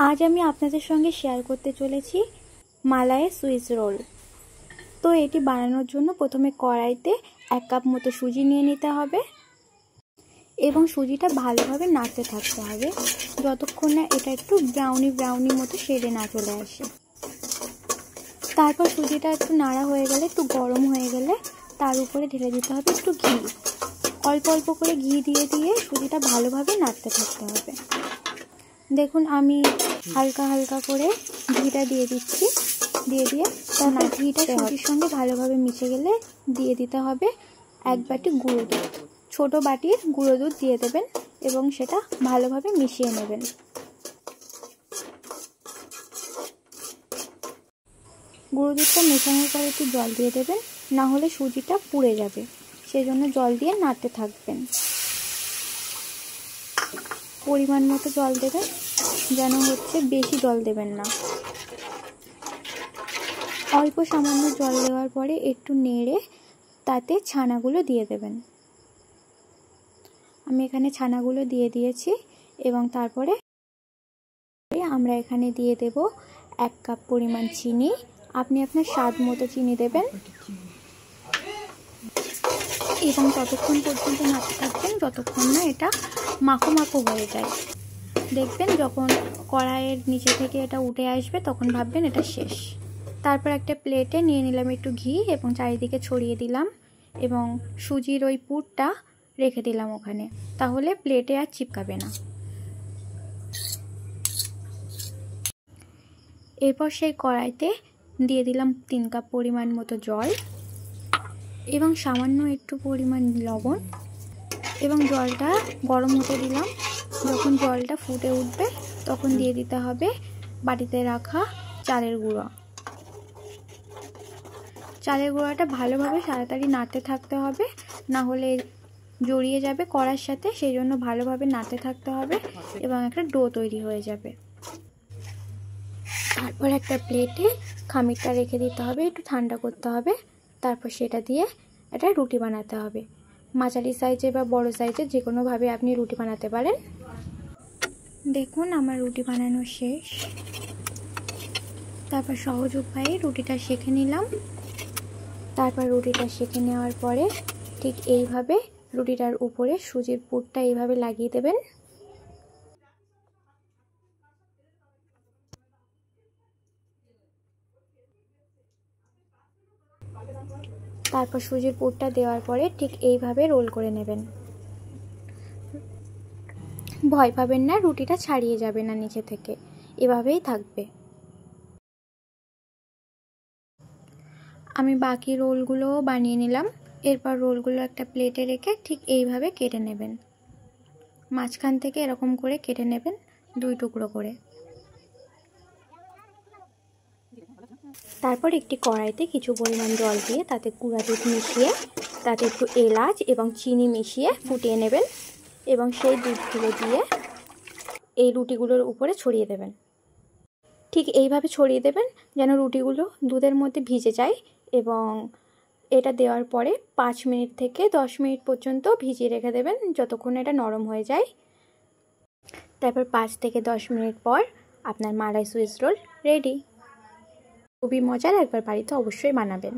আজ আমি আপনাদের সঙ্গে শেয়ার করতে চলেছি মালাইয়ের সুইস রোল। তো এটি বানানোর জন্য প্রথমে কড়াইতে 1 কাপ মতো সুজি নিয়ে নিতে হবে এবং সুজিটা ভালোভাবে নাড়তে থাকতে হবে যতক্ষণ না এটা একটু ব্রাউনি মতো শেডে না চলে আসে। তারপর সুজিটা একটু নাড়া হয়ে গেলে, একটু গরম হয়ে গেলে তার উপরে ঢেলে দিতে হবে একটু ঘি। অল্প অল্প করে ঘি দিয়ে দিয়ে সুজিটা ভালোভাবে নাড়তে থাকতে হবে। দেখুন আমি হালকা হালকা করে ঘিটা দিয়ে দিচ্ছি। দিয়ে তারপর ঘিটা সুজির সঙ্গে ভালোভাবে মিশে গেলে দিয়ে দিতে হবে 1 বাটি গুঁড়ো দুধ। ছোট বাটির গুঁড়ো দুধ দিয়ে দেবেন এবং সেটা ভালোভাবে মিশিয়ে নেবেন। গুঁড়ো দুধটা মেশানোর পর একটু জল দিয়ে দেবেন, না হলে সুজিটা পুড়ে যাবে, সেই জন্য জল দিয়ে নাড়তে থাকবেন। পরিমাণ মতো জল দেবেন, যেন বেশি জল দেবেন না। অল্প সামান্য জল দেওয়ার পরে একটু নেড়ে তাতে ছানাগুলো দিয়ে দেবেন। আমি এখানে ছানাগুলো দিয়ে দিয়েছি এবং তারপরে আমরা এখানে দিয়ে দেব 1 কাপ পরিমাণ চিনি। আপনি আপনার স্বাদ মতো চিনি দেবেন এবং ততক্ষণ পর্যন্ত নাড়তে থাকবেন যতক্ষণ না এটা মাখো মাখো হয়ে যায়। দেখবেন যখন কড়াইয়ের নিচে থেকে এটা উঠে আসবে তখন ভাববেন এটা শেষ। তারপর একটা প্লেটে নিয়ে নিলাম একটু ঘি এবং চারিদিকে ছড়িয়ে দিলাম এবং সুজির ওই পুরটা রেখে দিলাম ওখানে, তাহলে প্লেটে আর চিপকাবে না। এরপর সেই কড়াইতে দিয়ে দিলাম 3 কাপ পরিমাণ মতো জল এবং সামান্য একটু পরিমাণ লবণ এবং জলটা গরম হতে দিলাম। যখন জলটা ফুটে উঠবে তখন দিয়ে দিতে হবে বাটিতে রাখা চালের গুঁড়ো। চালের গুঁড়োটা ভালোভাবে তাড়াতাড়ি নাড়তে থাকতে হবে, না হলে জড়িয়ে যাবে কড়ার সাথে, সেই জন্য ভালোভাবে নাড়তে থাকতে হবে এবং একটা ডো তৈরি হয়ে যাবে। তারপর একটা প্লেটে খামিরটা রেখে দিতে হবে, একটু ঠান্ডা করতে হবে। তারপর সেটা দিয়ে একটা রুটি বানাতে হবে। মাঝারি সাইজে বা বড় সাইজে যে কোনোভাবে আপনি রুটি বানাতে পারেন। দেখুন আমার রুটি বানানো শেষ। তারপর সহজ উপায়ে রুটিটা সেঁকে নিলাম। তারপর রুটিটা সেঁকে নেওয়ার পরে ঠিক এইভাবে রুটিটার উপরে সুজির পুরটা এইভাবে লাগিয়ে দেবেন। তারপর সুজির পুরটা দেওয়ার পরে ঠিক এইভাবে রোল করে নেবেন। ভয় পাবেন না, রুটিটা ছাড়িয়ে যাবে না নিচে থেকে, এভাবেই থাকবে। আমি বাকি রোলগুলোও বানিয়ে নিলাম। এরপর রোলগুলো একটা প্লেটে রেখে ঠিক এইভাবে কেটে নেবেন। মাঝখান থেকে এরকম করে কেটে নেবেন 2 টুকরো করে। তারপর একটি কড়াইতে কিছু পরিমাণ জল দিয়ে তাতে গুঁড়া দুধ মিশিয়ে তাতে একটু এলাচ এবং চিনি মিশিয়ে ফুটিয়ে নেবেন এবং সেই দুধগুলো দিয়ে এই রুটিগুলোর উপরে ছড়িয়ে দেবেন। ঠিক এইভাবে ছড়িয়ে দেবেন যেন রুটিগুলো দুধের মধ্যে ভিজে যায় এবং এটা দেওয়ার পরে 5 মিনিট থেকে 10 মিনিট পর্যন্ত ভিজিয়ে রেখে দেবেন যতক্ষণ এটা নরম হয়ে যায়। তারপর 5 থেকে 10 মিনিট পর আপনার মালাই সুইস রোল রেডি। খুবই মজার, একবার বাড়িতে অবশ্যই বানাবেন।